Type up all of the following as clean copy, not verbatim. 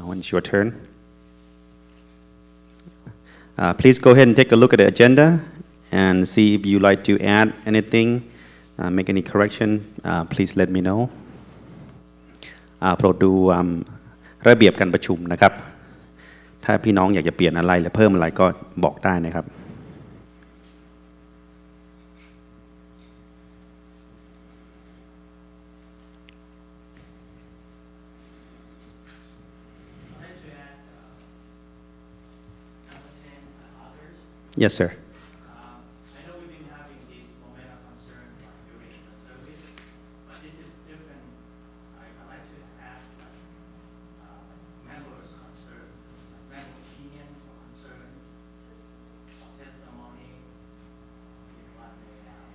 when it's your turn. Please go ahead and take a look at the agenda and see if you like to add anything, make any correction. Please let me know. โปรดดูระเบียบการประชุมนะครับถ้าพี่น้องอยากจะเปลี่ยนอะไรหรือเพิ่มอะไรก็บอกได้นะครับ Yes, sir. I know we've been having these momentum concerns during the service, but this is different. I'd like to add members' concerns, member opinions or concerns, or testimony, what they have.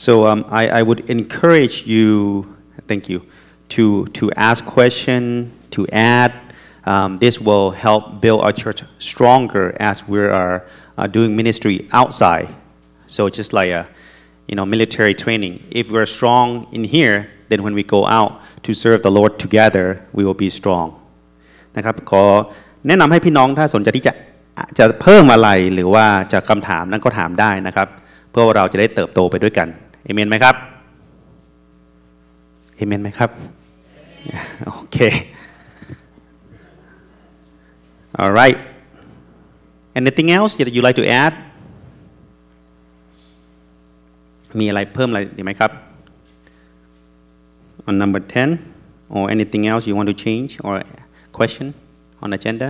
So I would encourage you, thank you, to ask questions, to add. This will help build our church stronger as we are doing ministry outside. So just like a military training. If we're strong in here, then when we go out to serve the Lord together, we will be strong. นะครับขอแนะนำให้พี่น้องถ้าสนใจที่จะเพิ่มอะไรหรือว่าจะคำถามนั้นก็ถามได้นะครับเพื่อว่าเราจะได้เติบโตไปด้วยกันเอเมนไหมครับเอเมนไหมครับโอเค all right anything else that you like to add มีอะไรเพิ่มอะไรดีไหมครับ on number 10 or anything else you want to change or question on agenda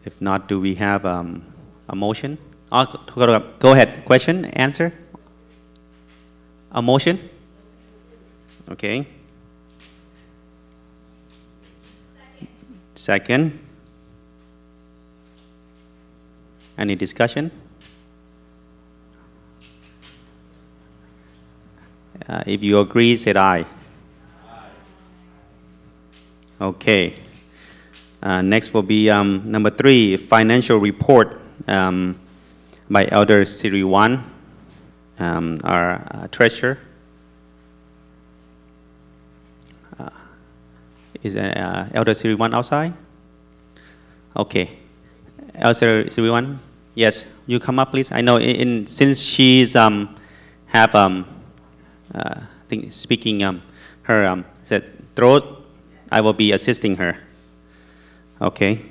If not, do we have a motion? Oh, go ahead. Question, answer? A motion? Okay. Second. Any discussion? If you agree, say aye. Okay. Next will be number 3, financial report by Elder Siri Wan, our treasurer. Is Elder Siri Wan outside? Okay. Elder Siri Wan, yes, you come up, please. I know since she's speaking her throat, I will be assisting her. Okay.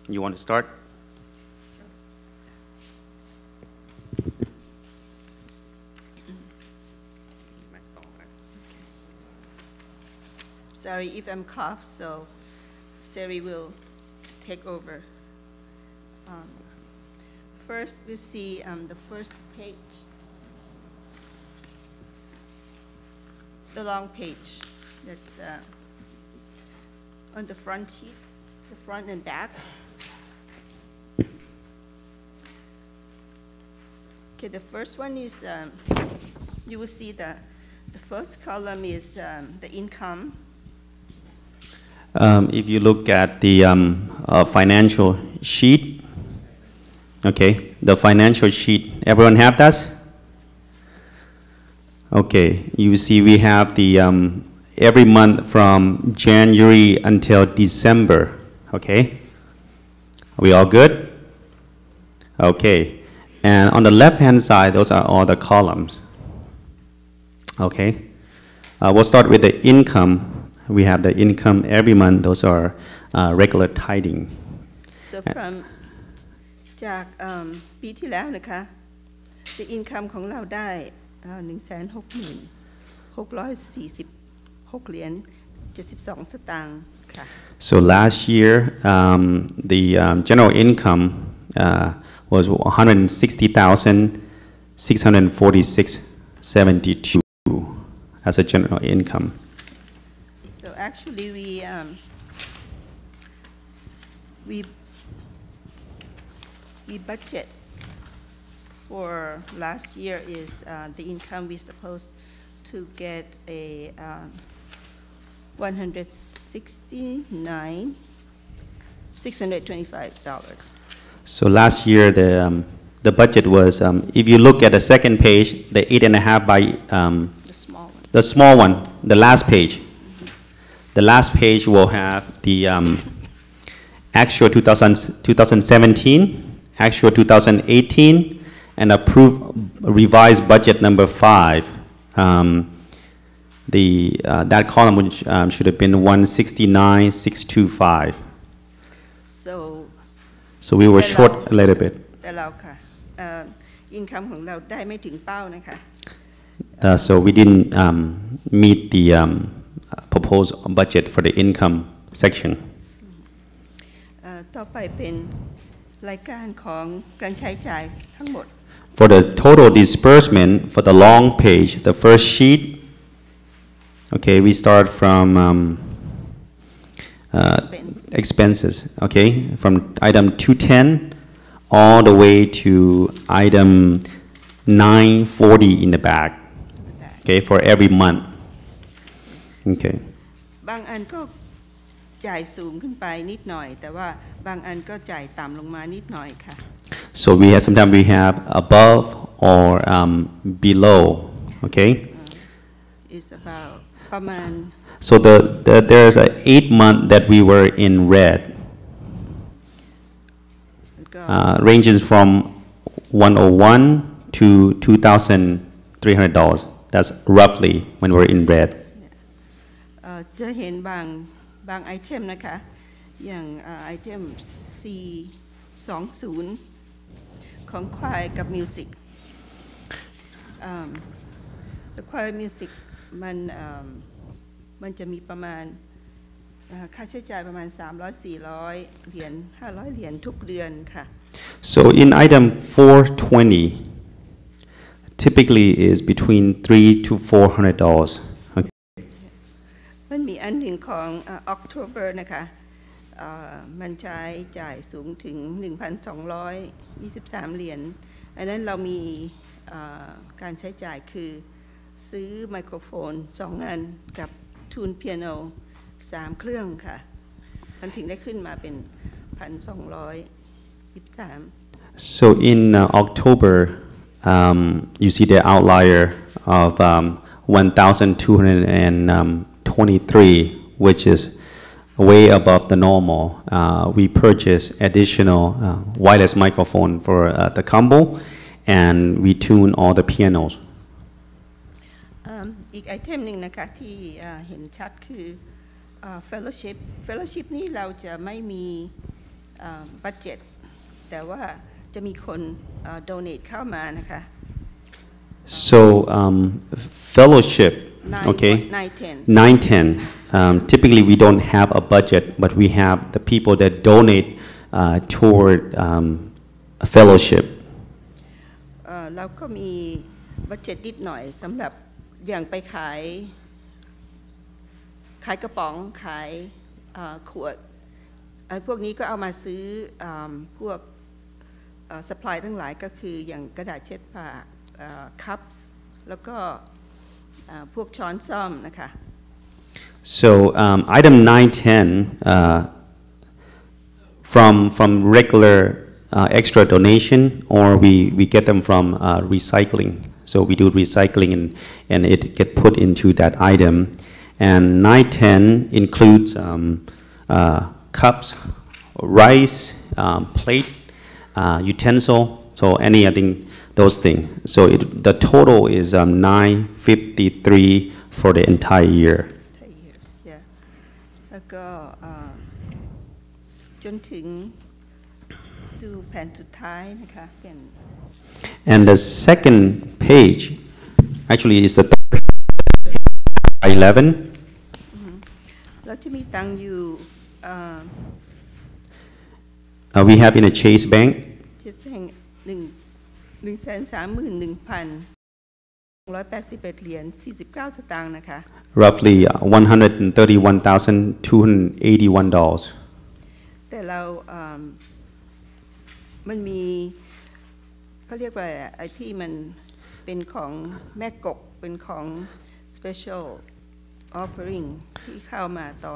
You want to start? Sorry if I'm cough, so Sari will take over. First, we see the first page, the long page. That's on the front sheet, the front and back. Okay, the first one is, you will see the first column is the income. If you look at the financial sheet, okay, the financial sheet, everyone have that? Okay, you see we have the every month from January until December, okay? Are we all good? Okay, and on the left-hand side, those are all the columns, okay? We'll start with the income. We have the income every month. Those are regular tithing. So from จากปีที่แล้วนะคะ the income ของเราได้ 166,646 เหรียญ 72 สตางค์ค่ะ So last year, the general income was 160,646.72 as a general income. So actually we budget for last year is the income we supposed to get a 169 $625. So last year, the budget was, if you look at the second page, the 8.5 by, The small one. the small one, the last page. The last page will have the actual 2017, actual 2018, and approved revised budget number 5. That column which, should have been 169,625. So So we were short a little bit. แต่เราค่ะอินคัมของเราได้ไม่ถึงเป้านะคะ So we didn't meet the proposed budget for the income section. ต่อไปเป็นรายการของการใช้จ่ายทั้งหมด For the total disbursement for the long page, the first sheet, okay, we start from expenses, okay, from item 210 all the way to item 940 in the back, okay, for every month. Okay. บางอันก็จ่ายสูงขึ้นไปนิดหน่อย แต่ว่าบางอันก็จ่ายต่ำลงมานิดหน่อยค่ะ So we have sometimes we have above or below, okay. It's about ประมาณ So there's a 8 month that we were in red, แล้วก็ ranges from 101 to $2,300. That's roughly when we're in red. จะเห็นบางไอเทมนะคะ อย่างไอเทม C20 ของควายกับมิวสิกแต่ควายมิวสิกมันจะมีประมาณค่าใช้จ่ายประมาณ 300-400 เหรียญ 500 เหรียญทุกเดือนค่ะ So in item 420, typically is between $300 to $400. มันมีอันหนึ่งของ October นะคะมันใช้จ่ายสูงถึง 1,223 เหรียญ อันนั้นเรามีการใช้จ่ายคือซื้อไมโครโฟน2 อันกับทูนเปียโน3 เครื่องค่ะ มันถึงได้ขึ้นมาเป็น 1,223 So in October, you see the outlier of 1,223, which is way above the normal. We purchased additional wireless microphone for the combo, and we tune all the pianos. อีกไอเทมหนึ่งนะคะที่เห็นชัดคือ fellowship นี้เราจะไม่มีบัดเจ็ตแต่ว่าจะมีคน donate เข้ามานะคะ So fellowship, okay, 910. Typically we don't have a budget, but we have the people that donate toward a fellowship. เราก็มีบัดเจ็ตนิดหน่อยสำหรับอย่างไปขายกระป๋องขายขวดพวกนี้ก็เอามาซื้อพวกsupply ทั้งหลายก็คืออย่างกระดาษเช็ดปากcups แล้วก็พวกช้อนส้อมนะคะ So item 910 from regular extra donation, or we get them from recycling. So we do recycling and it get put into that item. And 910 includes cups, rice, plate, utensil, so any I think those things. So the total is 953 for the entire year. Yeah. แล้วก็จนถึงดูแผ่นสุดท้ายนะคะเป็น And the second page actually is the 11. เราจะมีตังค์อยู่ We have in a Chase Bank 131,180 เหรียญ49 สตางค์นะคะ roughly $131,281. แต่เรามันมี เขาเรียกว่าไอ้ที่มันเป็นของแม่กกเป็นของ special offering ที่เข้ามาต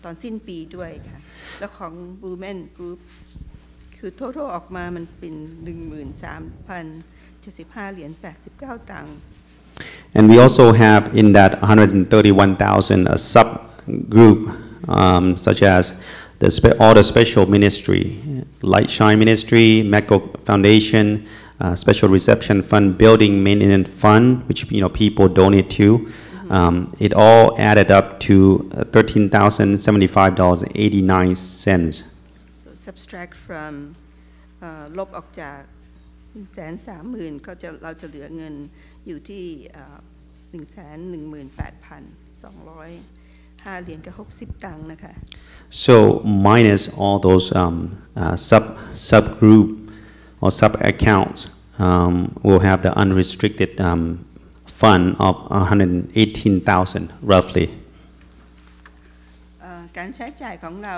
อนสิ้นปีด้วยค่ะ แล้วของ Women Group คือ total ออกมามันเป็น 13,075 เหรียญ 89 ตังค์ And we also have in that 131,000 a subgroup such as all the special ministry, Light Shine Ministry, Mekok Foundation, Special Reception Fund, Building Maintenance Fund, which people donate to. It all added up to $13,075.89. So subtract from ลบออกจาก 130,000 เราจะเหลือเงินอยู่ที่ 118,205 เหรียญกับ60 ตังค์นะคะ So minus all those subgroup or sub accounts, we'll have the unrestricted fund of 118,000 roughly. การใช้จ่ายของเรา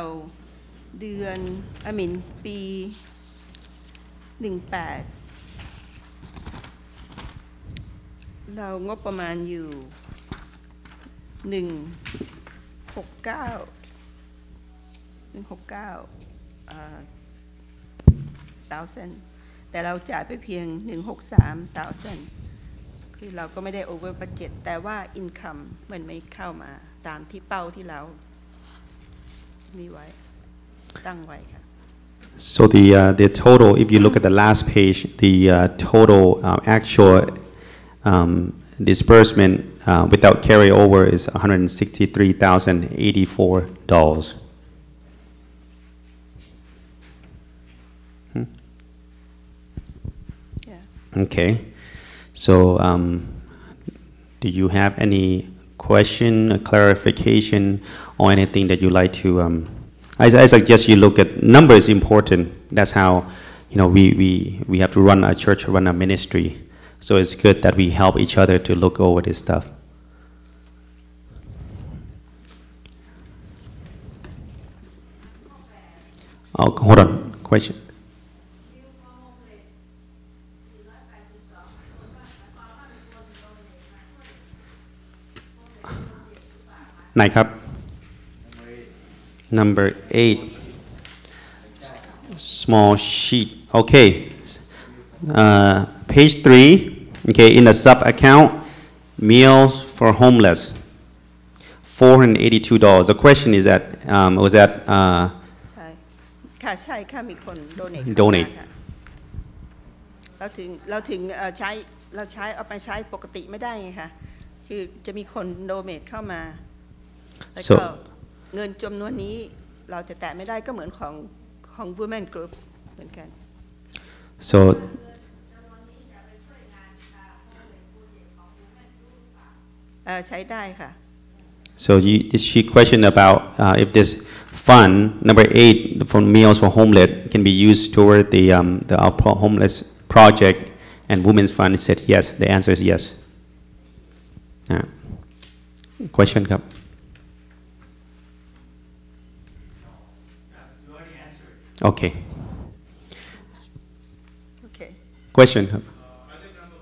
ปี 18เรางบประมาณอยู่ 169,000 แต่เราจ่ายไปเพียง 163,000 คือเราก็ไม่ได้ over budget แต่ว่า income มันไม่เข้ามาตามที่เป้าที่เรามีไว้ตั้งไว้ค่ะ So the total, if you look at the last page, the total actual disbursement without carryover is $163,084. Yeah. Okay. So do you have any question, a clarification, or anything that you like to? I suggest you look at numbers important. That's how we have to run a church, run a ministry. So it's good that we help each other to look over this stuff. Oh, hold on. Question. Number 8. Small sheet. Okay. Page 3. Okay, in the sub account, meals for homeless. $482. The question is that was that ใช่ค่ะมีคน donate. เราถึงใช้เอาไปใช้ปกติไม่ได้ไงคะคือจะมีคนโดเนทเข้ามาแล้วก็เงินจำนวนนี้เราจะแตะไม่ได้ก็เหมือนของ Women Group เหมือนกัน Soใช้ได้ค่ะ So she questioned about if this fund, number 8, for meals for homeless, can be used toward the homeless project, and Women's Fund said yes. The answer is yes. Question, Kap? You already answered. Okay. Okay. Question, Kap? I think number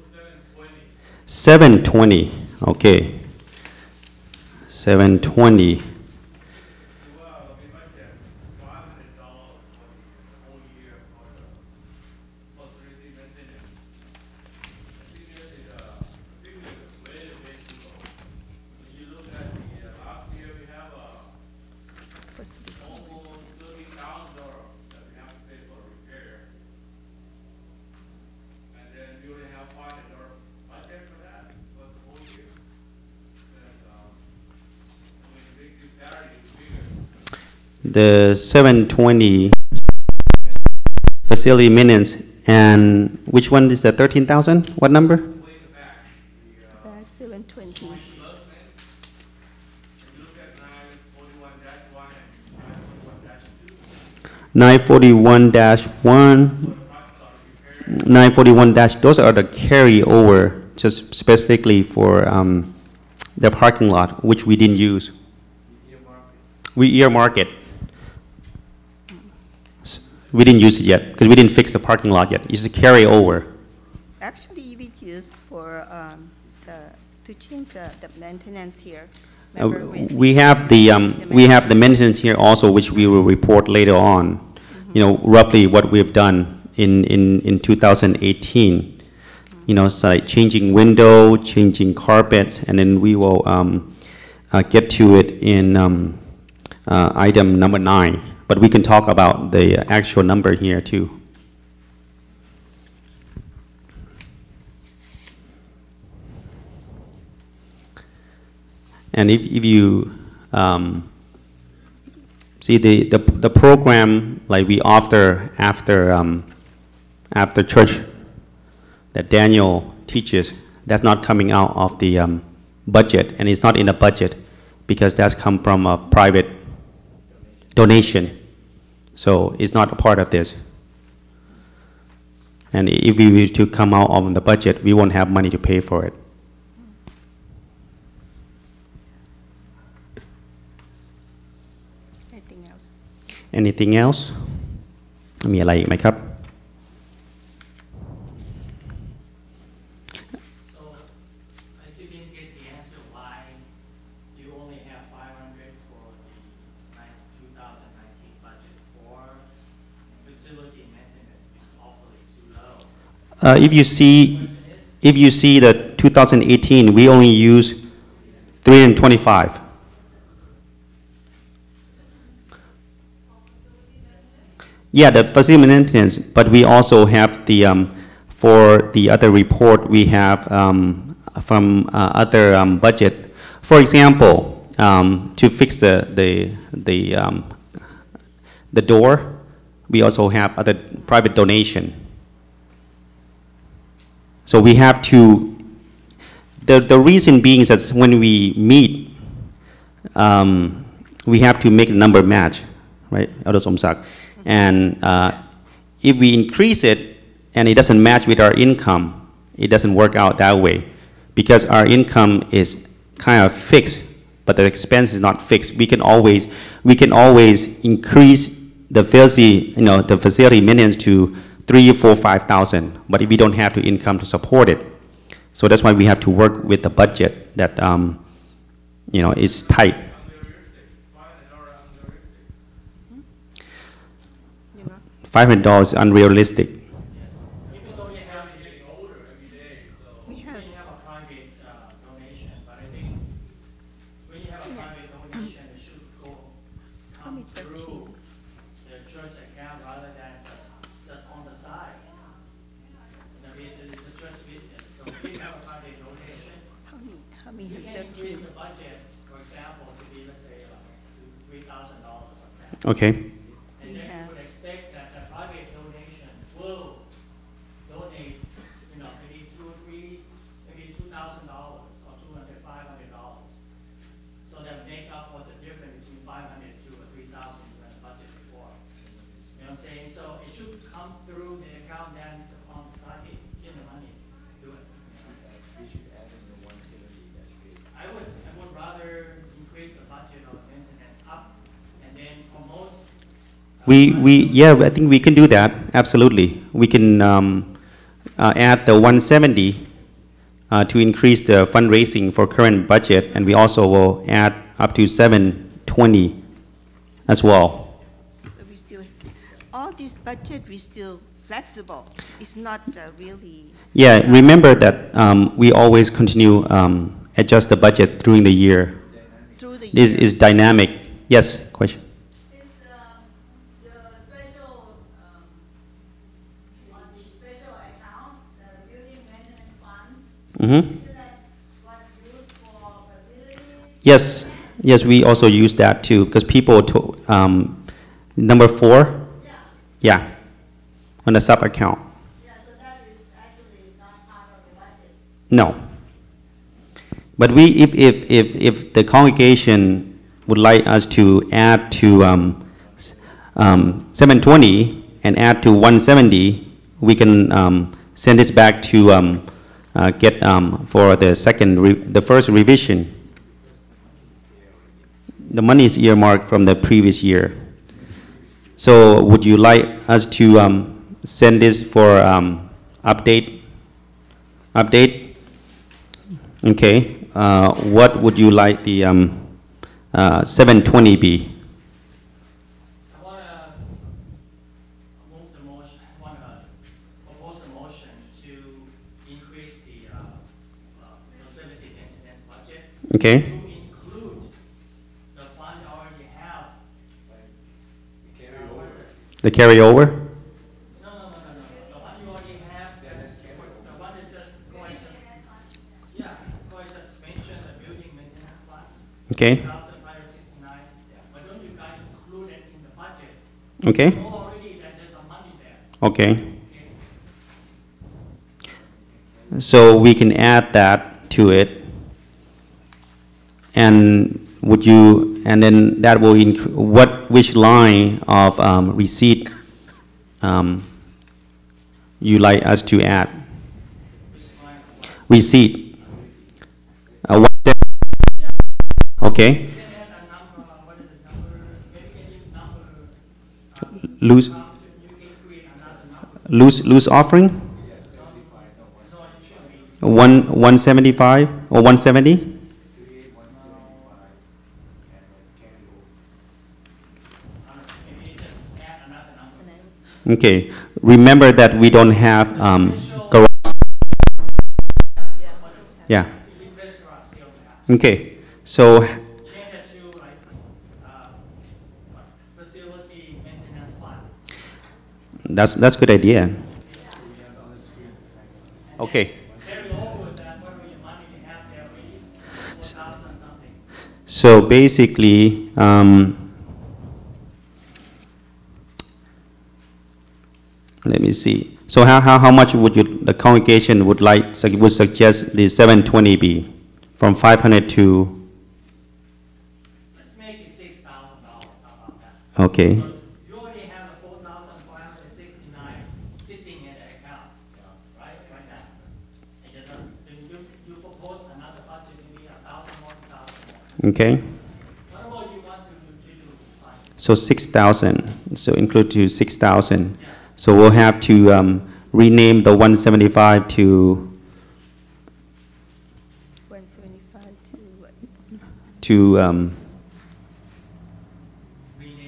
720. 720. Okay. 720. Well, we might have $500 for the whole year for the facility maintenance. I think there's way the way to go. When you look at the last year, we have almost $30,000 that we have to pay for repair. And then we only have $500 budget for that for the whole year. The 720 facility minutes, and which one is the 13,000? What number? Back 720 941-1, 941 those are the carryover, just specifically for the parking lot, which we didn't use. We earmark it. We didn't use it yet because we didn't fix the parking lot yet. It's a carry over. Actually, we used for to change the maintenance here. Uh, Remember we have the maintenance here also, which we will report later on. You know, roughly what we've done in 2018. You know, so like changing window, changing carpets, and then we will get to it in item number 9. But we can talk about the actual number here too. And if you see the program like we offer after church that Daniel teaches, that's not coming out of the budget, and it's not in the budget because that's come from a private donation. So it's not a part of this. And if we were to come out of the budget, we won't have money to pay for it. Anything else? Anything else? มีอะไรอีกไหมครับ So I still didn't get the answer why you only have 500 for the 2019 budget for facility maintenance, which is awfully too low. If you see the 2018, we only use 325. Yeah, the facility maintenance, but we also have the for the other report we have from other budget. For example, to fix the door, we also have other private donation. So we have to. The reason being is that when we meet, we have to make the number match, right? And if we increase it and it doesn't match with our income, it doesn't work out that way, because our income is kind of fixed, but the expense is not fixed. We can always increase the facility maintenance to 3, 4, 5,000, but if we don't have the income to support it, so that's why we have to work with the budget that is tight. $500 is unrealistic. Even though you have Getting older every day, so. We when have, you have a private donation, but I think when you have a private donation, it should come me 13. through the church account rather than just on the side. It's a church business, so if you have a private donation, how many you have can increase 13? the budget, for example, to be, let's say, $3,000, for example. Okay. And then you would expect that the private donation will donate, maybe maybe $2,000 or $500. So that make up for the difference between 500 to 3,000 you had budget before. You know what I'm saying? So it should come through the account, then just on the side, give the money, do it. I would rather increase the budget of maintenance up and then promote. I think we can do that, absolutely. We can add the 170 to increase the fundraising for current budget, and we also will add up to 720 as well. So we still, all this budget, we still flexible. It's not really. Yeah, remember that we always continue adjust the budget during the year. Through the This year. is dynamic. Yes, question. Is the special, on the special account, the building maintenance fund, Mm-hmm. isn't that what's used for facility? Yes, yes, we also use that too, because people, number 4, Yeah, yeah, on the sub account. yeah, so that is actually not part of the budget. No. But if the congregation would like us to add to 720 and add to 170, we can send this back to get for the first revision. The money is earmarked from the previous year. So would you like us to send this for update? Update? Okay. What would you like the 720 be? I want to move the motion, I want to propose the motion to increase the facility maintenance budget Okay. to include the fund you already have. The carryover? No, the one you already have, the one that just, go ahead, just mention the building maintenance fund. Okay. 2,569, why don't you guys include it in the budget? Okay. You know already that there's some money there, Okay. okay? So we can add that to it. And would you, and then that will, which line of receipt you like us to add? Receipt. What okay. You can add a number, what is it, maybe any number, Loose, you can create another number. loose offering? No, it should be, 175 or 170? maybe just add another number. Okay. Remember that we don't have garage. Yeah. Request for us, sales tax. Okay. So Change it to like, what, facility maintenance fund. that's good idea. Okay. Carry over with that, whatever your money you have there already, 4,000 something. So basically, let me see. So how much would you, the congregation would suggest the 720 be? From 500 to, Let's make it $6,000, how about that? okay, So you already have the 4,569 sitting in the account, right now. And you propose another budget, maybe 1,000 more, 1,000 more. okay. What about you want to do? Fine. So 6,000, so include to 6,000. So we'll have to rename the 175 to 175 to what?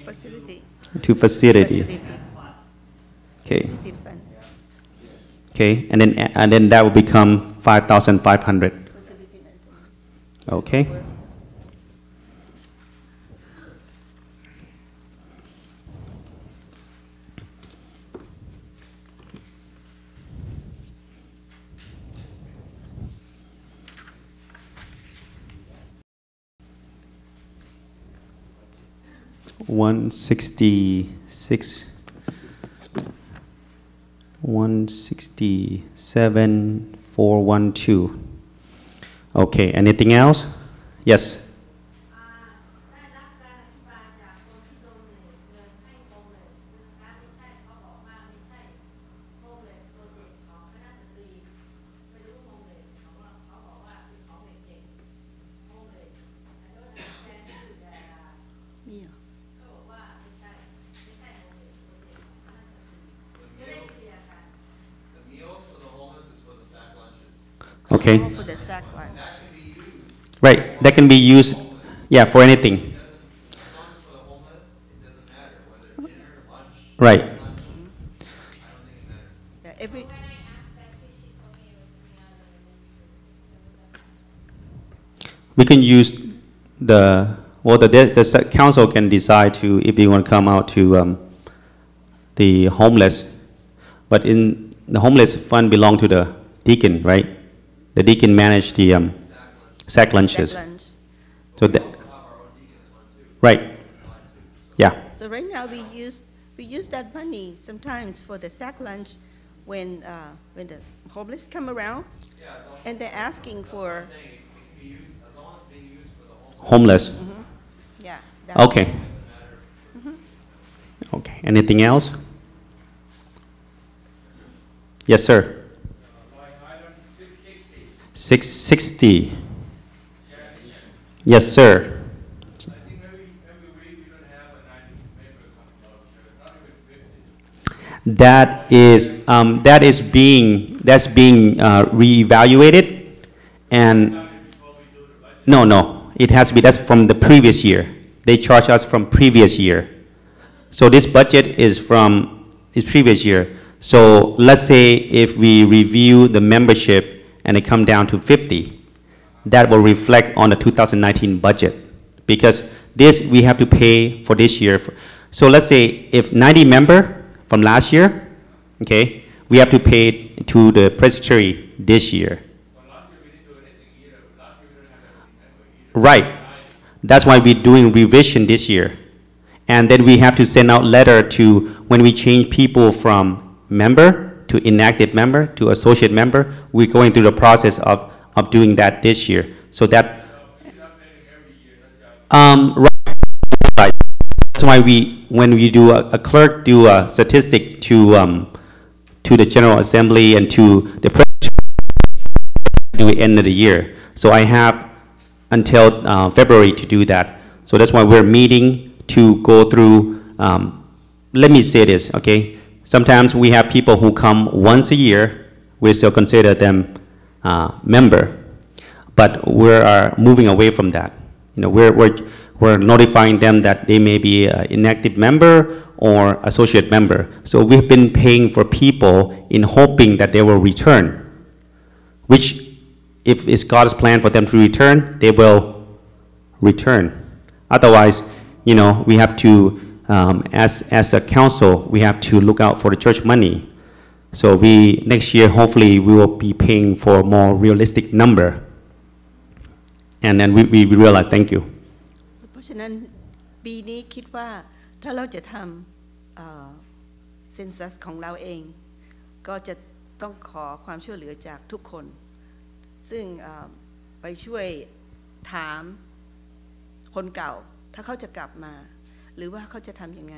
Facility. To facility. Facility. Okay, Facility fund. okay, and then that will become 5,500. Facility maintenance. Okay. $166, 167,412. Okay, anything else? Yes. ได้รับการอธิบายจากคนที่โดเนทเงินให้โฮมเลสนะคะไม่ใช่เขาบอกว่าไม่ใช่โฮมเลสโปรเจกต์ของคณะสตรีไม่รู้โฮมเลสเขาบอกว่าเป็นของเด็กๆโฮมเลสแต่โดนแทนที่แต่ มีเหรอ เขาบอกว่าไม่ใช่โฮมเลสโปรเจกต์ของคณะสตรีจะได้เคลียร์กัน The meals for the homeless is for the sack lunches. Okay. All for the sack lunch. That can be used, Right, that can be used, yeah, for anything. as long as for the homeless, it doesn't matter whether dinner, lunch, Right. lunch. I don't think it matters. Yeah, every, when I asked Betsy, she told me it was the other ministry. We can use the council can decide to, if they want to come out to the homeless. But in the homeless fund belong to the deacon, right? The deacon manage the sack lunches. sack lunch. So that, right, yeah, So right now we use that money sometimes for the sack lunch when the homeless come around and they're asking for, Saying it can be used, as long as it's being used for the homeless. homeless. yeah. that- Okay. Okay, anything else? Yes, sir. Line item 660. 660. Yes, sir. I think every week we're gonna have a 90 member come out here. That's being reevaluated, and no, it has to be, that's from the previous year. They charge us from previous year. So this budget is from this previous year. So let's say if we review the membership and it come down to 50, that will reflect on the 2019 budget, because this we have to pay for this year. So let's say if 90 member from last year, okay, we have to pay to the presbytery this year. Right. That's why we're doing revision this year. And then we have to send out letter to, when we change people from member to inactive member to associate member, we're going through the process of doing that this year. So that, right. That's why when we do a clerk do a statistic to the General Assembly and to the President do it end of the year. So I have until February to do that. So that's why we're meeting to go through, let me say this, okay? Sometimes we have people who come once a year, we still consider them member, but we're moving away from that. You know, we're notifying them that they may be an inactive member or associate member. So we've been paying for people in hoping that they will return, which if it's God's plan for them to return, they will return. Otherwise, you know, we have to, as a council, we have to look out for the church money. So next year, hopefully, we will be paying for a more realistic number. And then we realize, thank you. เพราะฉะนั้นปีนี้คิดว่าถ้าเราจะทำเซนซัสของเราเองก็จะต้องขอความช่วยเหลือจากทุกคนซึ่งไปช่วยถามคนเก่าถ้าเขาจะกลับมาหรือว่าเขาจะทำยังไง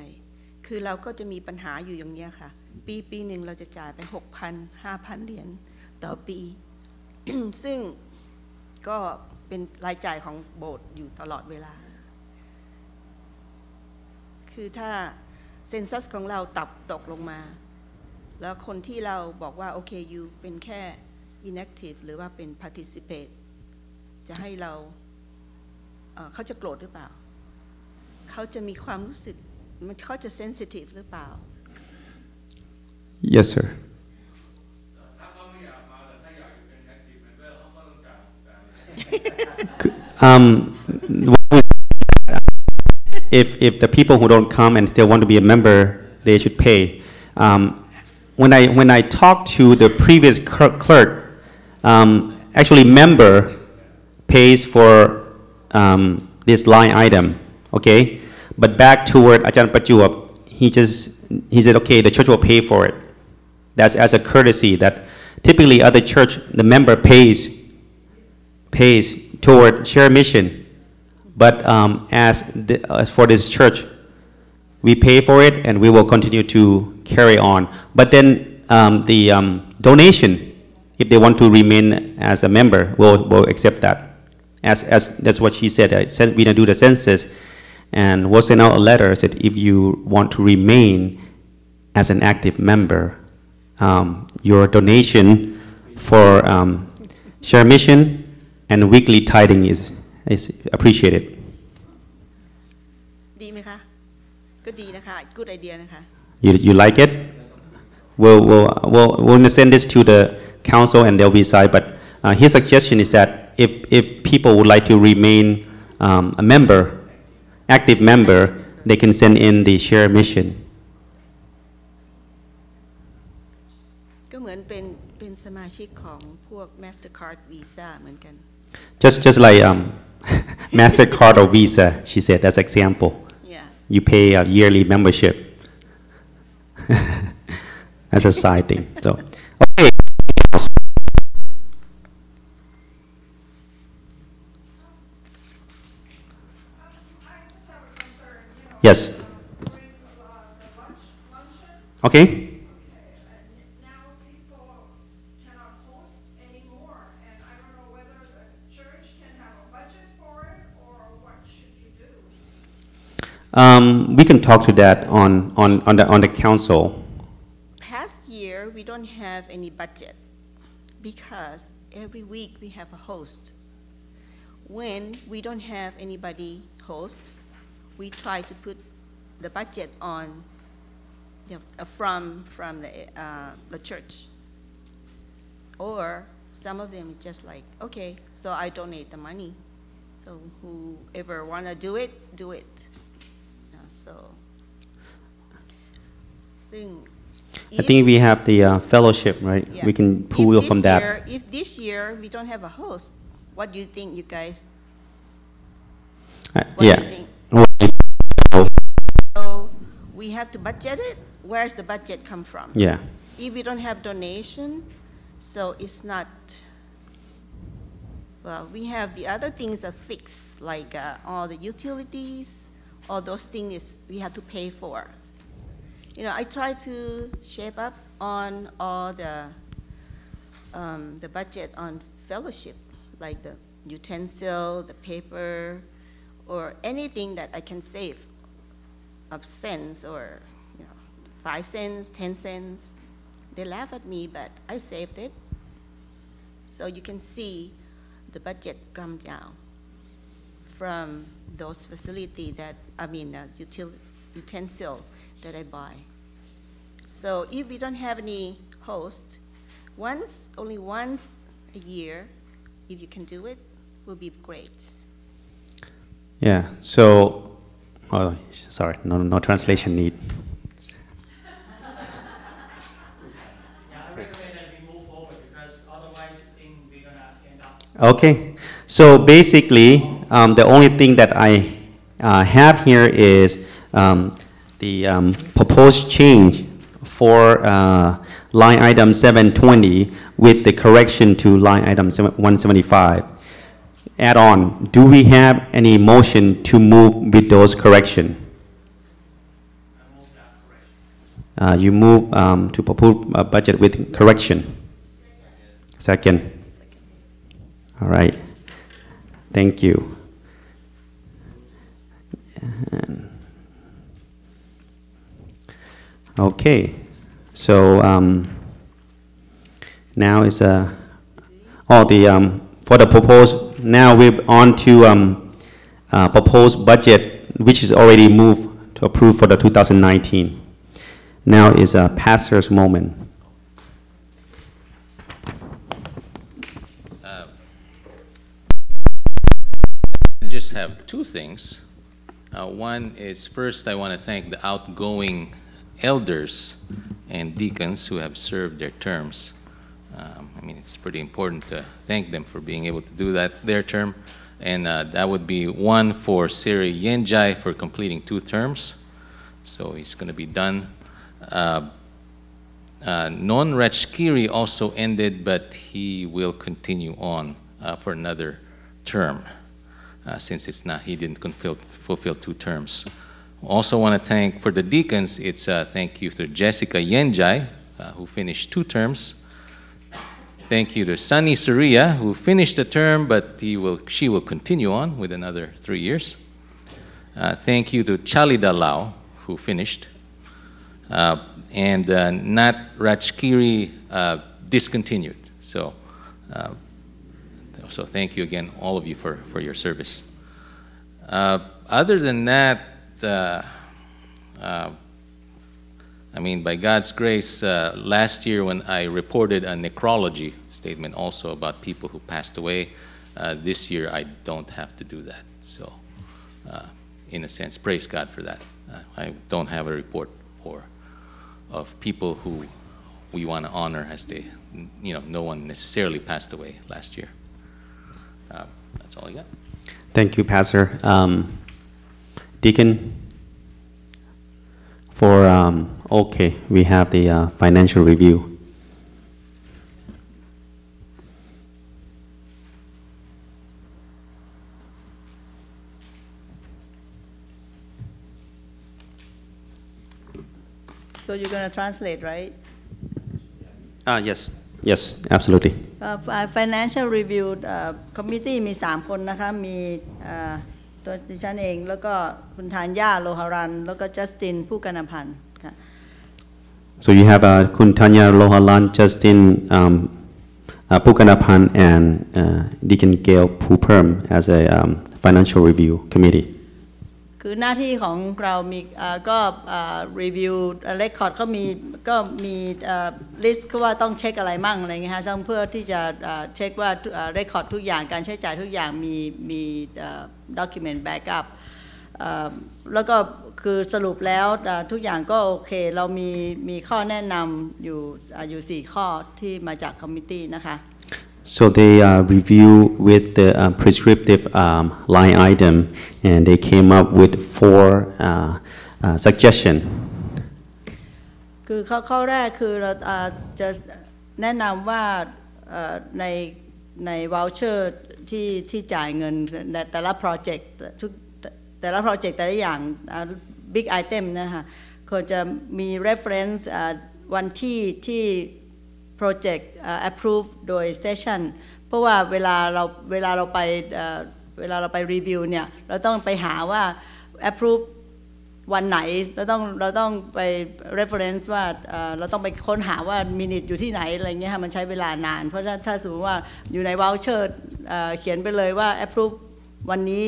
คือเราก็จะมีปัญหาอยู่อย่างนี้ค่ะปีหนึ่งเราจะจ่ายไป 6,000 5,000 เหรียญต่อปี ซึ่งก็เป็นรายจ่ายของโบสถ์อยู่ตลอดเวลาคือถ้าเซนซัสของเราตกลงมาแล้วคนที่เราบอกว่าโอเคอยู่เป็นแค่ inactive หรือว่าเป็น participate จะให้เราเขาจะโกรธหรือเปล่าเขาจะมีความรู้สึกเขาจะ sensitive หรือเปล่า Yes sir. If the people who don't come and still want to be a member, they should pay. When I talked to the previous clerk, actually member pays for this line item, okay? But back toward Ajahn Prachuap, he said, okay, the church will pay for it. That's as a courtesy that typically other church, the member pays toward share mission. But as for this church, we pay for it and we will continue to carry on. But then the donation, if they want to remain as a member, we'll accept that. As that's what she said. We do the census and we'll send out a letter that if you want to remain as an active member, your donation for share mission and weekly tithing is appreciated. ดีไหมคะก็ดีนะคะ good idea นะคะ You like it? We'll send this to the council and they'll decide. But his suggestion is that if people would like to remain a member, active member, they can send in the share mission. ก็เหมือนเป็นสมาชิกของพวก Mastercard Visa เหมือนกัน Just like Mastercard or Visa, she said. That's example. Yeah. You pay a yearly membership. That's a side thing. So, okay. Yes. Okay. Now people cannot host anymore, and I don't know whether the church can have a budget for it or what should you do? We can talk to that on the council. we don't have any budget because every week we have a host. When we don't have anybody host, we try to put the budget on from the church. Or some of them just like, okay, so I donate the money. So whoever wanna do it, do it. So, I think we have the fellowship, right? yeah. We can pull from that. If this year we don't have a host, what do you think, you guys? What do you Yeah. think? So we have to budget it. Where's the budget come from? Yeah. If we don't have donation, so it's not. Well, we have the other things that fixed, like all the utilities, all those things we have to pay for. You know, I try to shape up on all the budget on fellowship, like the utensil, the paper, or anything that I can save of cents or 5 cents, 10 cents. They laugh at me, but I saved it. So you can see the budget come down from those facilities that, utensil that I buy. So if we don't have any host, only once a year, if you can do it, will be great. Yeah. So, oh, sorry, no translation need. Yeah, I recommend that we move forward because otherwise I think we're gonna end up. Okay. So basically, the only thing that I have here is the proposed change for line item 720 with the correction to line item 175. Add on, do we have any motion to move with those correction? I move that correction. You move to propose a budget with correction. Second. All right. Thank you. Okay. So now is for the proposed. Now we're on to proposed budget, which is already moved to approve for the 2019. Now is a pastor's moment. I just have two things. One is, first I want to thank the outgoing elders and deacons who have served their terms. It's pretty important to thank them for being able to do that, their term. And that would be one for Siri Yenjai for completing 2 terms. So he's going to be done. Non Rachkiri also ended, but he will continue on for another term since he didn't fulfill 2 terms. Also want to thank, for the deacons, it's thank you to Jessica Yenjai, who finished 2 terms. Thank you to Sunny Surya, who finished the term, but she will continue on with another 3 years. Thank you to Chalida Lau, who finished. And Nat Rachkiri discontinued. So thank you again, all of you, for your service. Other than that, by God's grace, last year when I reported a necrology statement also about people who passed away, this year I don't have to do that. So, in a sense, praise God for that. I don't have a report of people who we want to honor as no one necessarily passed away last year. That's all I got. Thank you, Pastor. Deacon, okay, we have the financial review. So you're going to translate, right? Yes, absolutely. Financial Review Committee มี 3 คนนะคะมีตัวดิฉันเองแล้วก็คุณธัญญาโลหารันแล้วก็จัสตินผู้กนพันธ์ค่ะ So you have Kun Tanya Lohalan, Justin Pukanapan, and Deacon Gail Puperm as a financial review committee. คือหน้าที่ของเรามีก็รีวิวเรคคอร์ดเขามีก็มีลิสต์ว่าต้องเช็คอะไรมั่งอะไรเงี้ยฮะเพื่อที่จะเช็คว่าเรคคอร์ดทุกอย่างการใช้จ่ายทุกอย่างมีด็อกิเมนต์แบ็กอัพแล้วก็คือสรุปแล้วทุกอย่างก็โอเคเรามีข้อแนะนำอยู่4ข้อที่มาจากคอมมิตี้นะคะ So they review with the prescriptive line item, and they came up with 4 suggestions. คือข้อแรกคือเราจะแนะนำว่าใน voucher ที่จ่ายเงินแต่ละ project แต่ละ project แต่ละอย่าง big item นะคะควรจะมี reference วันที่project approve โดย session เพราะว่าเวลาเราไป review เนี่ยเราต้องไปหาว่า approve วันไหนเราต้องไป reference ว่าเราต้องไปค้นหาว่า minute อยู่ที่ไหนอะไรเงี้ยมันใช้เวลานานเพราะถ้าสมมติว่าอยู่ใน voucher เขียนไปเลยว่า approve วันนี้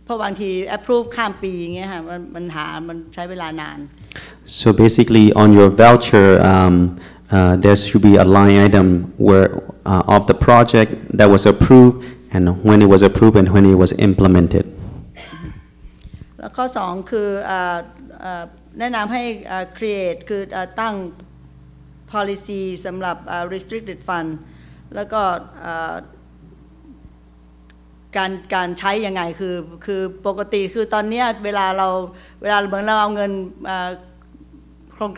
เพราะบางที approve ข้ามปีอย่างเงี้ยมันใช้เวลานาน So basically on your voucher there should be a line item where of the project that was approved and when it was approved and when it was implemented. แล้วข้อ2คือแนะนำให้ create คือตั้ง policy สำหรับ restricted fund แล้วก็การใช้ยังไงคือปกติคือตอนนี้เวลาเหมือนเราเอาเงินโครง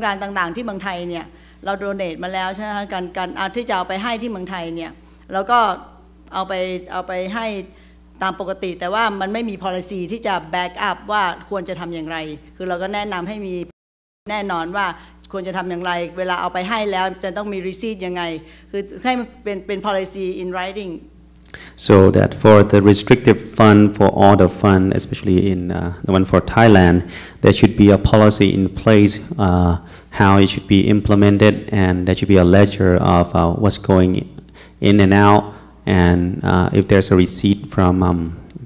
การต่างๆที่เมืองไทยเนี่ยเราโดเนทมาแล้วใช่ไหมคะการที่จะเอาไปให้ที่เมืองไทยเนี่ยเราก็เอาไปให้ตามปกติแต่ว่ามันไม่มี policy ที่จะ back up ว่าควรจะทำอย่างไรคือเราก็แนะนำให้มีแน่นอนว่าควรจะทำอย่างไรเวลาเอาไปให้แล้วจะต้องมี receipt ยังไงคือให้เป็น policy in writing So that for the restrictive fund, for all the fund, especially in the one for Thailand, there should be a policy in place how it should be implemented, and there should be a ledger of what's going in and out, and if there's a receipt from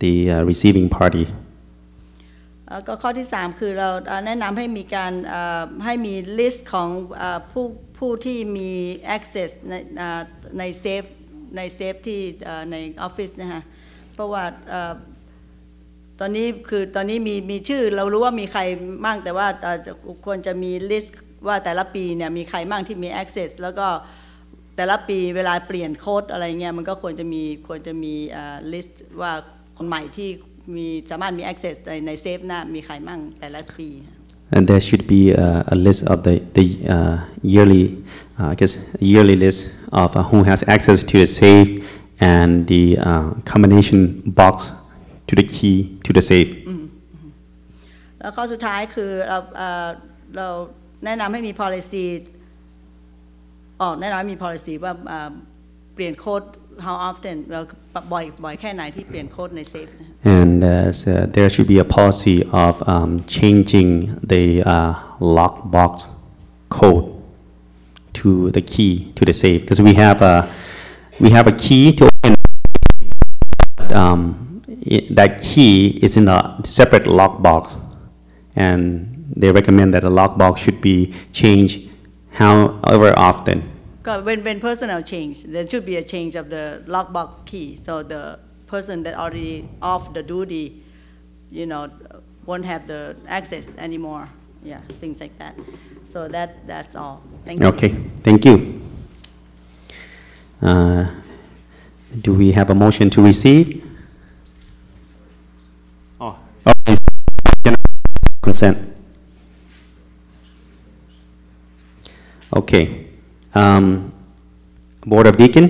the receiving party. ก็ข้อที่3คือเราแนะนำให้มีการให้มี list ของผู้ที่มี access ในเซฟที่ในออฟฟิศนะฮะเพราะว่าตอนนี้มีชื่อเรารู้ว่ามีใครมั่งแต่ว่าควรจะมี list ว่าแต่ละปีเนี่ยมีใครมั่งที่มี access แล้วก็แต่ละปีเวลาเปลี่ยนโค้ดอะไรเงี้ยมันก็ควรจะมี list ว่าคนใหม่ที่สามารถมี access ในเซฟหน้ามีใครมั่งแต่ละปี And there should be a list of the yearly, yearly list of who has access to the safe and the combination box to the key to the safe. แล้วข้อสุดท้ายคือเราแนะนำให้มี policy แนะนำให้มี policy ว่าเปลี่ยนโค้ด how often เราบ่อยแค่ไหนที่เปลี่ยนโค้ดในเซฟ And so there should be a policy of changing the lockbox code to the key to the safe because we have a key to open. That key is in a separate lockbox, and they recommend that the lockbox should be changed however often. When personnel change, there should be a change of the lockbox key. So the person that already off the duty, won't have the access anymore. Yeah, things like that. So that's all. Thank you. Okay, thank you. Do we have a motion to receive? Consent. Okay. Board of Deacon.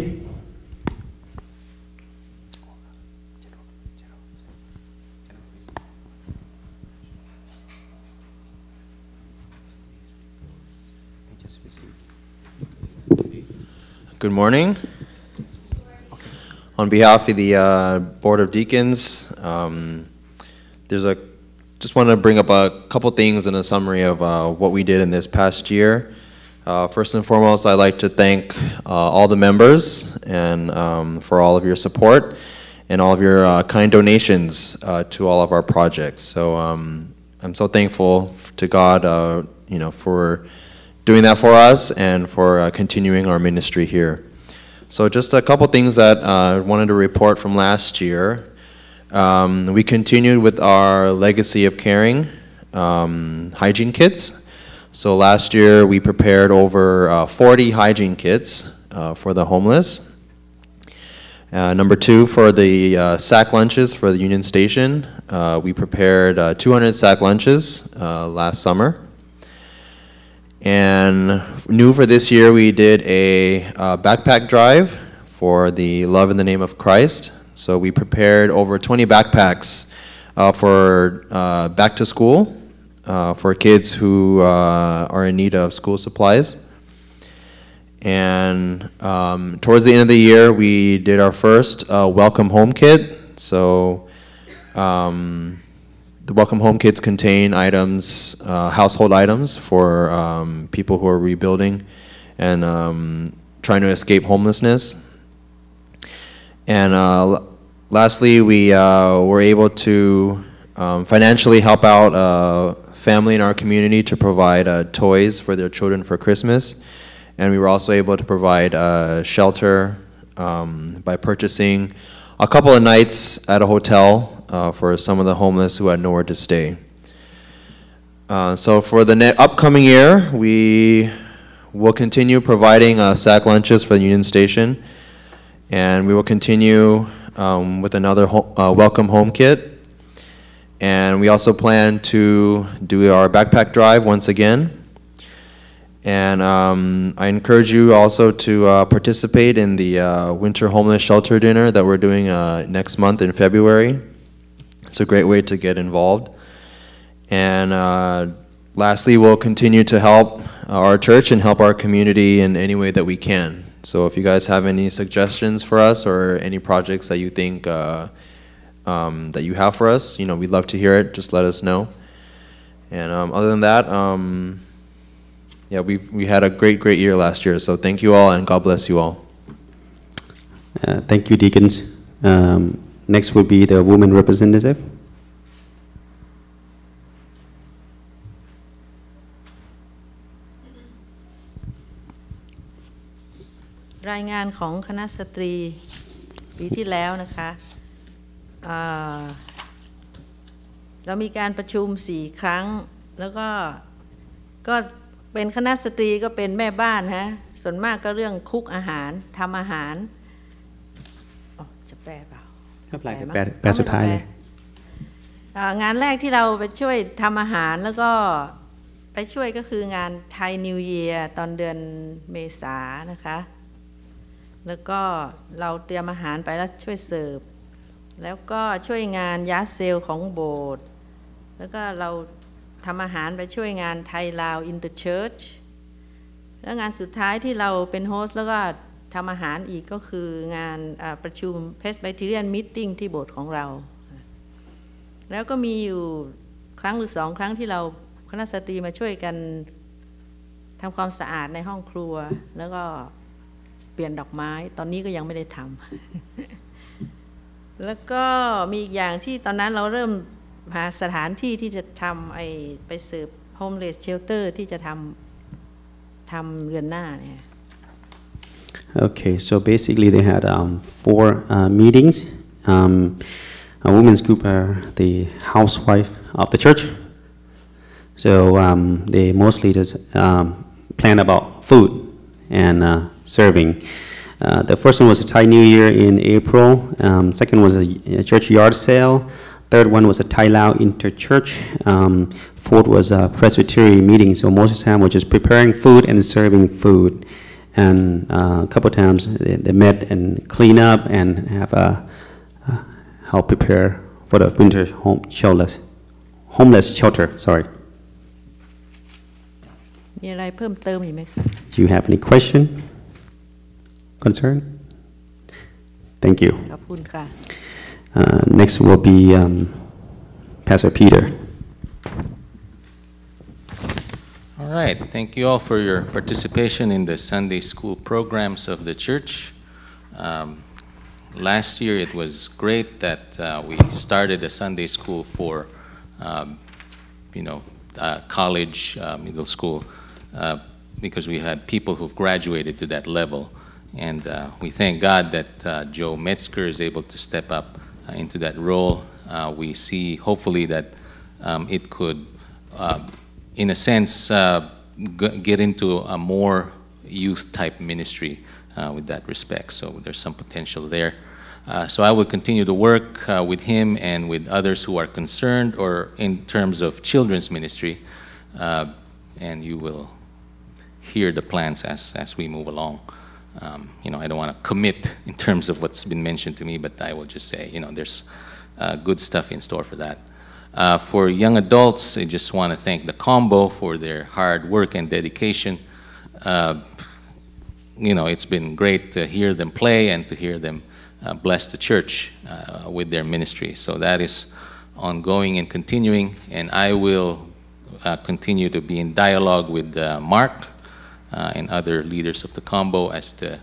Good morning. On behalf of the Board of Deacons, there's just want to bring up a couple things in a summary of what we did in this past year. First and foremost, I'd like to thank all the members and for all of your support and all of your kind donations to all of our projects. So I'm so thankful to God, for doing that for us and for continuing our ministry here. So just a couple things that I wanted to report from last year. We continued with our legacy of caring hygiene kits. So last year we prepared over 40 hygiene kits for the homeless. Number two, for the sack lunches for the Union Station, we prepared 200 sack lunches last summer. And new for this year, we did a backpack drive for the Love in the Name of Christ. So we prepared over 20 backpacks for back to school for kids who are in need of school supplies. And towards the end of the year, we did our first Welcome Home Kit. So the Welcome Home Kits contain items, household items for people who are rebuilding and trying to escape homelessness. And lastly, we were able to financially help out a family in our community to provide toys for their children for Christmas. And we were also able to provide shelter by purchasing a couple of nights at a hotel for some of the homeless who had nowhere to stay. So for the upcoming year, we will continue providing sack lunches for the Union Station. And we will continue with another Welcome Home Kit. And we also plan to do our backpack drive once again. And I encourage you also to participate in the Winter Homeless Shelter Dinner that we're doing next month in February. It's a great way to get involved. And lastly, we'll continue to help our church and help our community in any way that we can. So if you guys have any suggestions for us or any projects that you think that you have for us, we'd love to hear it. Just let us know. And other than that, yeah, we had a great year last year. So thank you all, and God bless you all. Thank you, deacons. Next would be the woman representative. รายงานของคณะสตรีปีที่แล้วนะคะเรามีการประชุม4 ครั้งแล้วก็เป็นคณะสตรีก็เป็นแม่บ้านฮะส่วนมากก็เรื่องคุกอาหารทำอาหารจะแปลเปล่าแปลสุดท้ายเลยงานแรกที่เราไปช่วยทำอาหารแล้วก็ไปช่วยก็คืองานไทยนิวเยียร์ตอนเดือนเมษายนนะคะแล้วก็เราเตรียมอาหารไปแล้วช่วยเสิร์ฟแล้วก็ช่วยงานยาเซลของโบสถ์แล้วก็เราทำอาหารไปช่วยงานไทยลาวอินเตอร์เชิร์ชแล้วงานสุดท้ายที่เราเป็นโฮสต์แล้วก็ทำอาหารอีกก็คืองานประชุม Presbyterian Meeting ที่โบสถ์ของเราแล้วก็มีอยู่ครั้งหรือ2 ครั้งที่เราคณะสตรีมาช่วยกันทำความสะอาดในห้องครัวแล้วก็เปลี่ยนดอกไม้ตอนนี้ก็ยังไม่ได้ทำแล้วก็มีอีกอย่างที่ตอนนั้นเราเริ่มหาสถานที่ที่จะทำไปเสิร์ฟ homeless shelter ที่จะทำเรือนหน้าเนี่ย Okay, so basically they had 4 meetings. A women's group are the housewife of the church. So they mostly just plan about food and serving. The first one was a Thai New Year in April. Second was a church yard sale. Third one was a Thai Lao interchurch. Fourth was a Presbyterian meeting. So most of the time we're just preparing food and serving food. And a couple of times they met and clean up and have help prepare for the winter homeless shelter. Sorry. มีอะไรเพิ่มเติมอีกไหมคะ Do you have any question, concern? Thank you. ขอบคุณค่ะ Next will be Pastor Peter. All right, thank you all for your participation in the Sunday school programs of the church. Last year it was great that we started a Sunday school for, college, middle school, because we had people who've graduated to that level. And we thank God that Joe Metzger is able to step up into that role. We see, hopefully, that it could, in a sense, get into a more youth-type ministry with that respect. So there's some potential there. So I will continue to work with him and with others who are concerned or in terms of children's ministry. And you will hear the plans as we move along. I don't want to commit in terms of what's been mentioned to me, but I will just say, there's good stuff in store for that. For young adults, I just want to thank the Combo for their hard work and dedication. It's been great to hear them play and to hear them bless the church with their ministry. So that is ongoing and continuing, and I will continue to be in dialogue with Mark and other leaders of the Combo as to,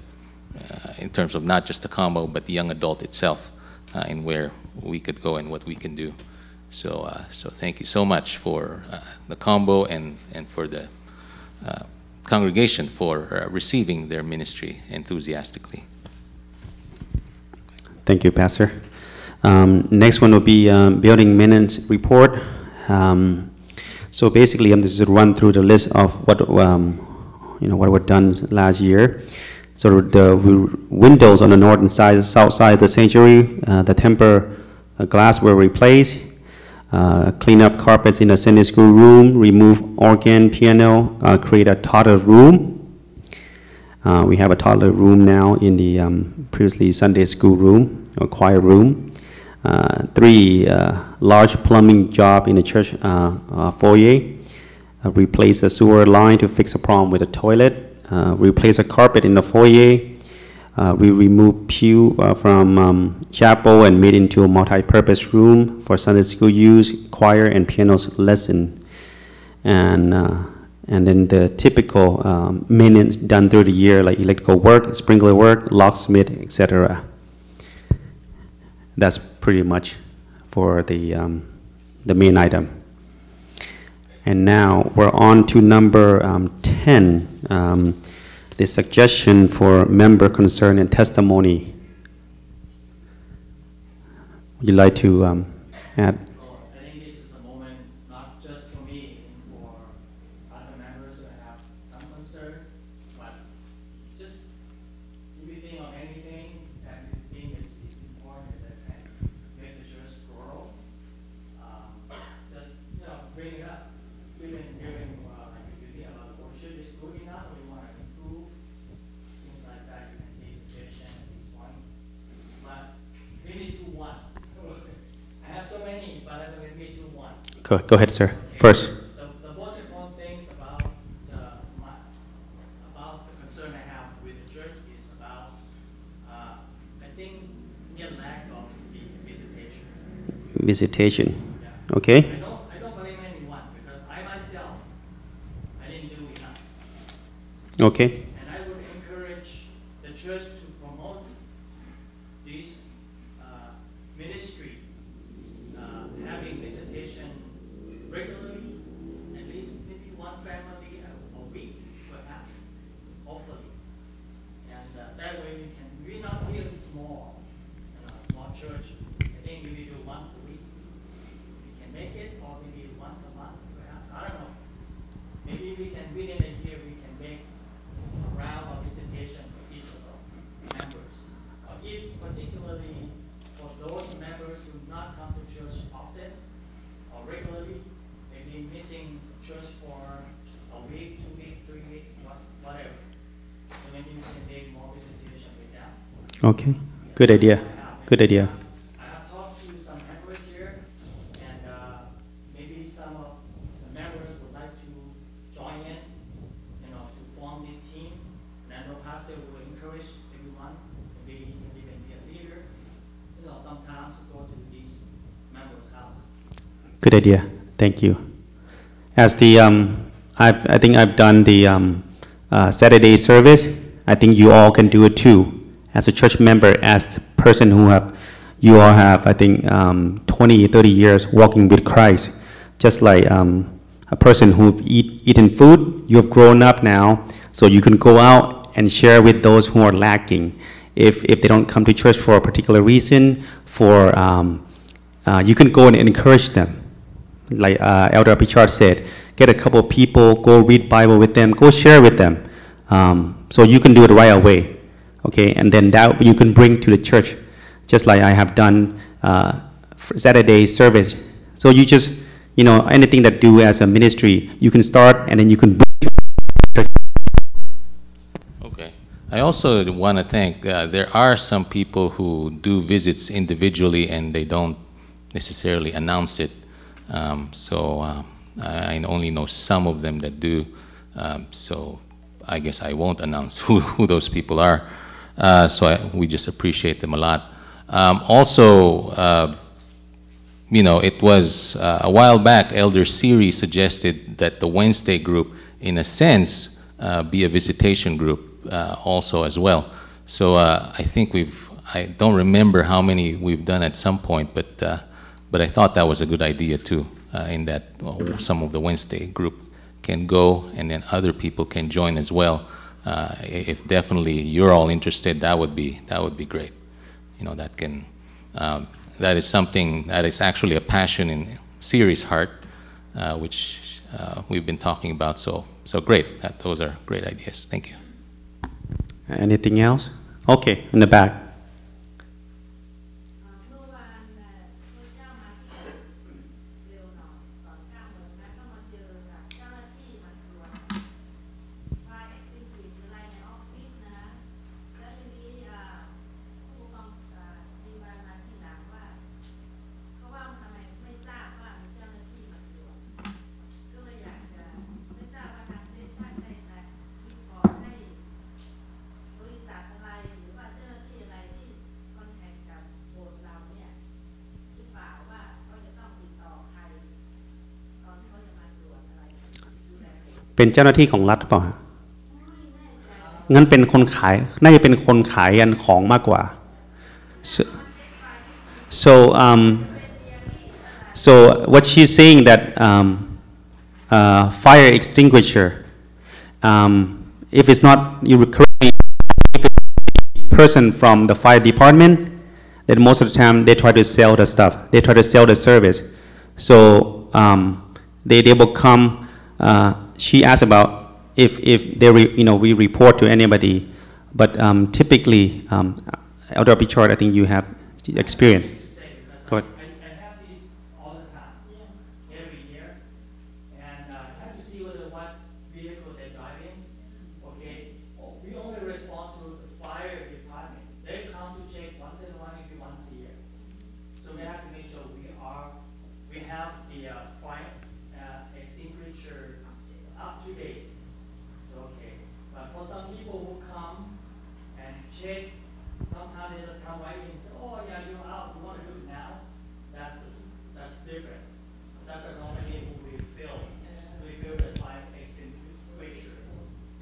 in terms of not just the Combo, but the young adult itself, and where we could go and what we can do. So thank you so much for the Combo and for the congregation for receiving their ministry enthusiastically. Thank you, Pastor. Next one will be building maintenance report. So basically, I'm just to run through the list of what what was done last year. So the windows on the north and south side of the sanctuary, the tempered glass were replaced. Clean up carpets in the Sunday school room, remove organ, piano, create a toddler room. We have a toddler room now in the previously Sunday school room or choir room. 3 large plumbing job in the church foyer. Replace a sewer line to fix a problem with the toilet. Replace a carpet in the foyer. We remove pew from chapel and made into a multi-purpose room for Sunday school use, choir and piano lesson. And then the typical maintenance done through the year, like electrical work, sprinkler work, locksmith, etc. That's pretty much for the main item. And now we're on to number 10, the suggestion for member concern and testimony. Would you like to add? I think this is a moment not just for me, for other members who have some concern, but just if you think of anything that you think is important that can make the church grow, just bring it up. Even like if you think about the worship is good enough, or you want to improve things like that, you can take suggestion at this point. But maybe 2-1. I have so many, but I'm going to be 2-1. Go ahead, sir. First. The most important thing about the concern I have with the church is about, I think, the lack of the visitation. Visitation. Yeah. Okay. I don't blame anyone because I myself, I didn't do enough. Okay. And I would encourage the church to promote this ministry, having visitation regularly, at least maybe one family a week, perhaps, hopefully. And that way we're not really small, small church. I think maybe do once a week. We can make it, or maybe once a month, perhaps. I don't know. Maybe we can, within a year, we can make a round of visitation for each of the members. If particularly for those members who do not come to church often or regularly, maybe missing church for a week, 2 weeks, 3 weeks, whatever. So maybe we can make more visitation with them. Okay. Good idea. Good idea. I have talked to some members here, and maybe some of the members would like to join in, to form this team. And I know Pastor will encourage everyone, maybe even be a leader, sometimes to go to these members' house. Good idea. Thank you. As the I think I've done the Saturday service. I think you all can do it too. As a church member, as a person you all have, I think, 20, 30 years walking with Christ. Just like a person who've eaten food, you have grown up now, so you can go out and share with those who are lacking. If they don't come to church for a particular reason, you can go and encourage them. Like Elder Pichard said, get a couple of people, go read Bible with them, go share with them. So you can do it right away, okay? And then that you can bring to the church, just like I have done Saturday service. So you just, anything that do as a ministry, you can start and then you can bring to the church. Okay. I also want to thank, there are some people who do visits individually and they don't necessarily announce it. I only know some of them that do. So I guess I won't announce who those people are. We just appreciate them a lot. It was a while back, Elder Siri suggested that the Wednesday group, in a sense, be a visitation group also as well. So I think I don't remember how many we've done at some point, but I thought that was a good idea too, in that some of the Wednesday group can go and then other people can join as well. If definitely you're all interested, that would be great. That is something that is actually a passion in Siri's heart, which we've been talking about. So great. Those are great ideas. Thank you. Anything else? Okay, in the back. เมื่อวานพระเจ้ามาที่เร็วหน่อยก่อน9 โมงแล้วก็มาเจอกับเจ้าหน้าที่มาตรวจไฟเอ็กซ์ติงควิชอะไรในออฟฟิศนะแล้วทีนี้ผู้กองซีวานมาที่หลังว่าเขาว่าทำไมไม่ทราบว่ามีเจ้าหน้าที่มาตรวจก็เลยอยากจะไม่ทราบว่าทางเซสชั่นได้รีพอร์ตให้บริษัทอะไรหรือว่าเจ้าหน้าที่อะไรที่คอนแทคกับโบสถ์เราเนี่ยหรือเปล่าว่าเขาจะต้องติดต่อใครตอนที่เขาจะมาตรวจอะไรดูแล เป็นเจ้าหน้าที่ของรัฐหรือเปล่าฮะงั้นเป็นคนขาย น่าจะเป็นคนขายกันของมากกว่า so what she's saying that fire extinguisher, if it's not if it's a person from the fire department, then most of the time they try to sell the stuff. They try to sell the service. So they will come. She asked about if we report to anybody, but typically, Elder Pichard, I think you have experience. Go ahead. I have these all the time, every year, and I have to see what vehicle they're driving. Okay, we only respond to the fire department. They come to check once in a while, maybe once a year. So we have to make sure we have the fire extinguisher up to date. Okay, but for some people who come and check, sometimes they just come right in and say, oh yeah, you're out, you want to do it now? That's different. That's a company who we fill the fire extinguisher,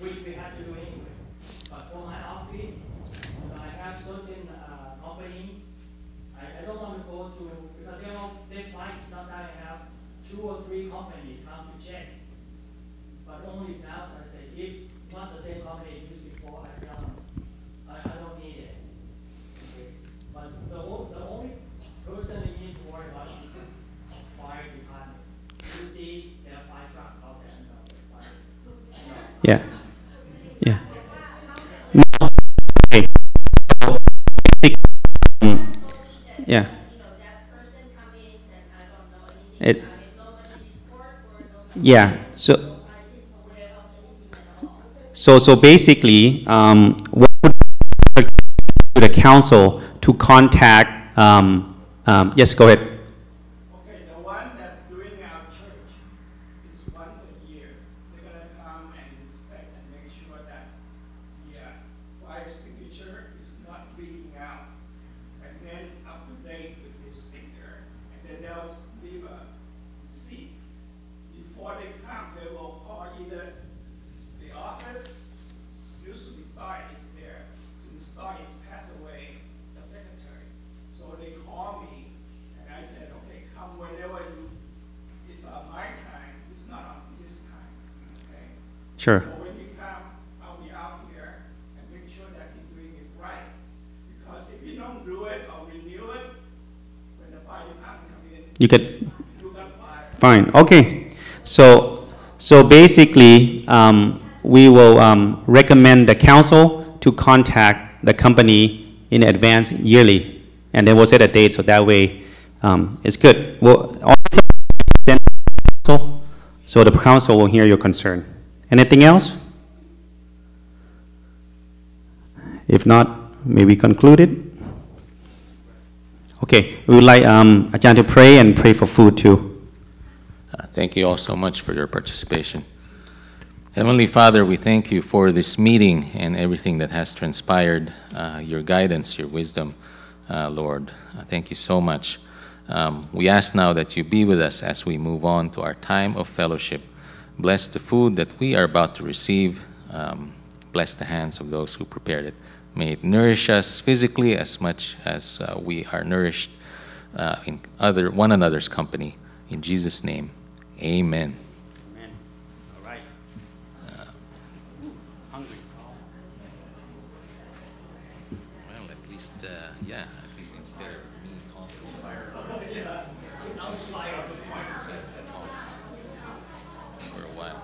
which we have to do anyway. But for my office, I have certain company, I don't want to go to, because they find sometimes I have 2 or 3 companies come to check. But only now, I say, if not the same company used before, I tell them, I don't need it. Okay. But the only person you need to worry about is the fire department. You see their fire truck out there and the fire. Yeah. Yeah. No. Okay. Yeah. Yeah. So basically, what would to the council to contact? Yes, go ahead. Okay, the one that doing our church is once a year. They're gonna come and inspect and make sure that the fire extinguisher is not leaking out. And then up to date with this sticker. And then they'll leave a receipt. Before they come, they will call either Sure. So when you come, I'll be out here and make sure that he's doing it right. Because if you don't do it or renew it, when the fire department comes in, You could. you got fire. Fine. Okay. So basically, we will recommend the council to contact the company in advance yearly, and then we'll set a date so that way it's good. Well, also, so the council will hear your concern. Anything else? If not, may we conclude it? Okay, we would like Ajahn to pray and pray for food too. Thank you all so much for your participation. Heavenly Father, we thank you for this meeting and everything that has transpired, your guidance, your wisdom, Lord. Thank you so much. We ask now that you be with us as we move on to our time of fellowship. Bless the food that we are about to receive. Bless the hands of those who prepared it. May it nourish us physically as much as we are nourished in one another's company. In Jesus' name, amen. Amen. All right. Hungry. Well, at least, yeah, at least instead of me talking. Now it's fire. For a while.